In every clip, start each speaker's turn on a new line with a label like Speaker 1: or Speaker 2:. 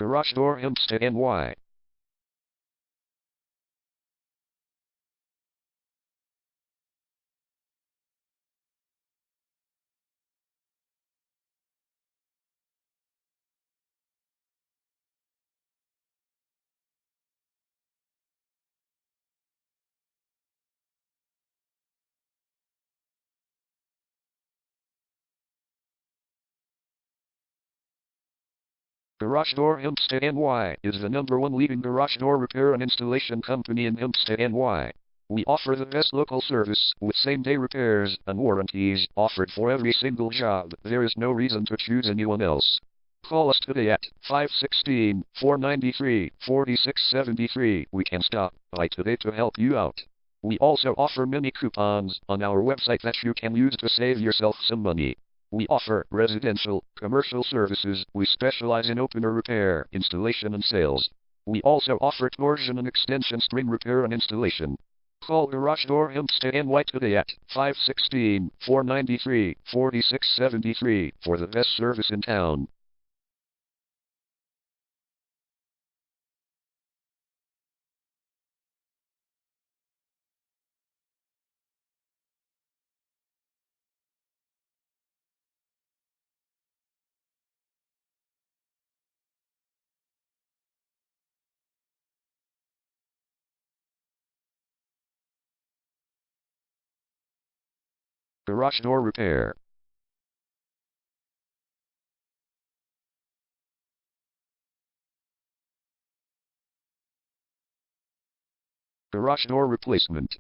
Speaker 1: Garage Door Hempstead NY. Garage Door Hempstead NY is the #1 leading garage door repair and installation company in Hempstead NY. We offer the best local service with same-day repairs and warranties offered for every single job. There is no reason to choose anyone else. Call us today at 516-493-4673. We can stop by today to help you out. We also offer many coupons on our website that you can use to save yourself some money. We offer residential, commercial services. We specialize in opener repair, installation and sales. We also offer torsion and extension string repair and installation. Call Garage Door Hempstead NY today at 516-493-4673 for the best service in town. Garage Door Repair. Garage Door Replacement.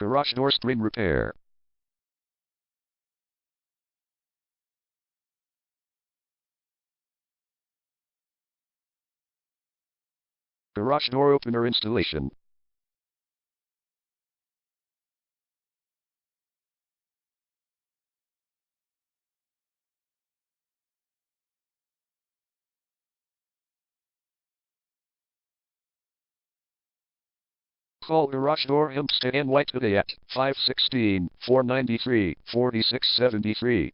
Speaker 1: Garage Door String Repair. Garage Door Opener Installation. Call Garage Door Hempstead NY today at 516-493-4673.